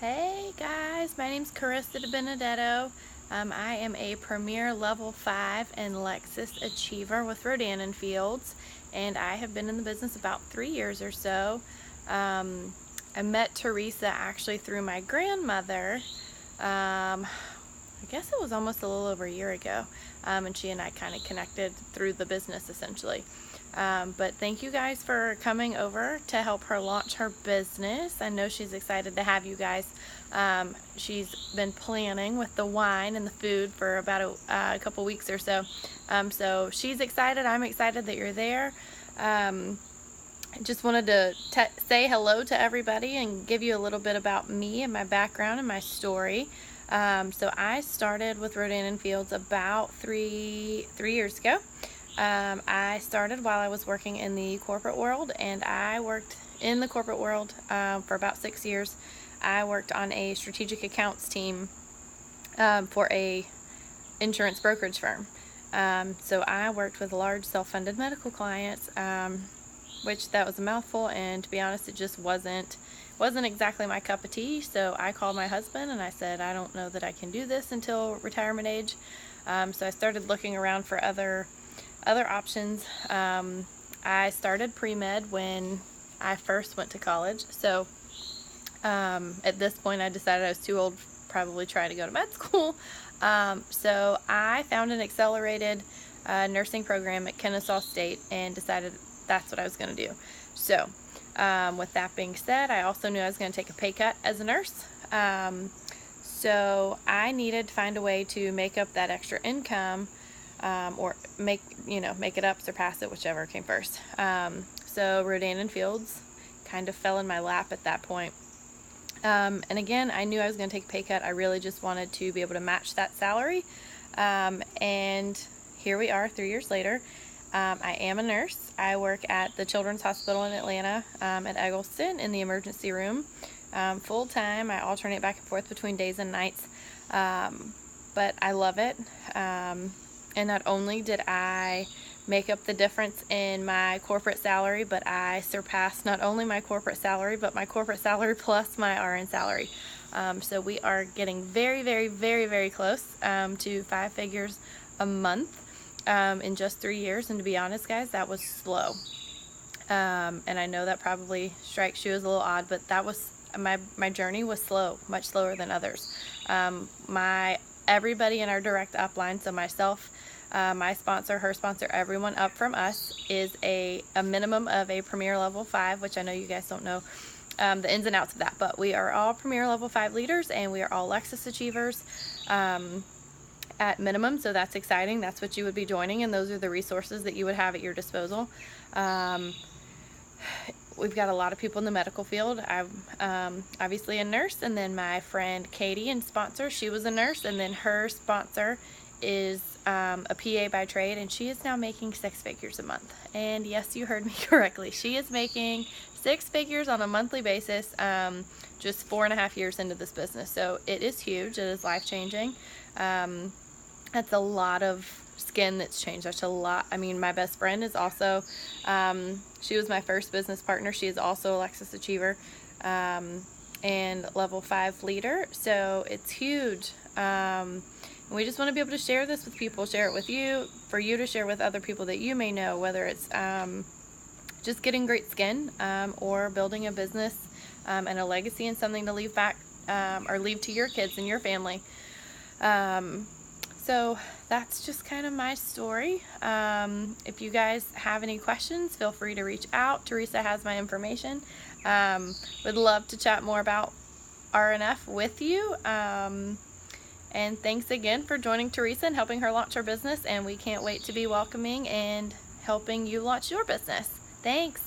Hey guys, my name's Carissa De Benedetto. I am a Premier Level 5 and Lexus Achiever with Rodan & Fields, and I have been in the business about 3 years or so. I met Teresa actually through my grandmother. I guess it was almost a little over a year ago, and she and I kind of connected through the business essentially. But thank you guys for coming over to help her launch her business. I know she's excited to have you guys. She's been planning with the wine and the food for about a couple weeks or so. So she's excited. I'm excited that you're there. Just wanted to say hello to everybody and give you a little bit about me and my background and my story. So I started with Rodan & Fields about three years ago. I started while I was working in the corporate world, and I worked in the corporate world for about 6 years. I worked on a strategic accounts team for a insurance brokerage firm. So I worked with large self-funded medical clients, which that was a mouthful, and to be honest, it just wasn't exactly my cup of tea. So I called my husband and I said, I don't know that I can do this until retirement age. So I started looking around for other options. I started pre-med when I first went to college. So at this point I decided I was too old to probably try to go to med school. So I found an accelerated nursing program at Kennesaw State and decided that's what I was going to do. So with that being said, I also knew I was going to take a pay cut as a nurse. So I needed to find a way to make up that extra income, or make it up, surpass it, whichever came first. So Rodan & Fields kind of fell in my lap at that point. And again, I knew I was going to take a pay cut. I really just wanted to be able to match that salary. And here we are 3 years later. I am a nurse. I work at the Children's Hospital in Atlanta, at Eggleston in the emergency room, full time. I alternate back and forth between days and nights, but I love it. And not only did I make up the difference in my corporate salary, but I surpassed not only my corporate salary, but my corporate salary plus my RN salary. So we are getting very, very, very, very close to 5 figures a month in just 3 years. And to be honest, guys, that was slow. And I know that probably strikes you as a little odd, but that was my journey was slow, much slower than others. Everybody in our direct upline, so myself, my sponsor, her sponsor, everyone up from us is a minimum of a Premier Level 5, which I know you guys don't know the ins and outs of that, but we are all Premier Level 5 leaders, and we are all Lexus Achievers at minimum, so that's exciting. That's what you would be joining, and those are the resources that you would have at your disposal. We've got a lot of people in the medical field. I'm obviously a nurse, and then my friend Katie and sponsor, she was a nurse, and then her sponsor is a PA by trade, and she is now making 6 figures a month. And yes, you heard me correctly. She is making 6 figures on a monthly basis, just 4.5 years into this business. So it is huge. It is life-changing. That's a lot of skin that's changed. That's a lot. I mean, my best friend is also, she was my first business partner. She is also a Lexus Achiever and Level 5 leader. So it's huge. We just want to be able to share this with people, share it with you, for you to share with other people that you may know, whether it's just getting great skin or building a business and a legacy and something to leave back or leave to your kids and your family. So that's just kind of my story. If you guys have any questions, feel free to reach out. Teresa has my information. Would love to chat more about RNF with you. And thanks again for joining Teresa and helping her launch her business. And we can't wait to be welcoming and helping you launch your business. Thanks.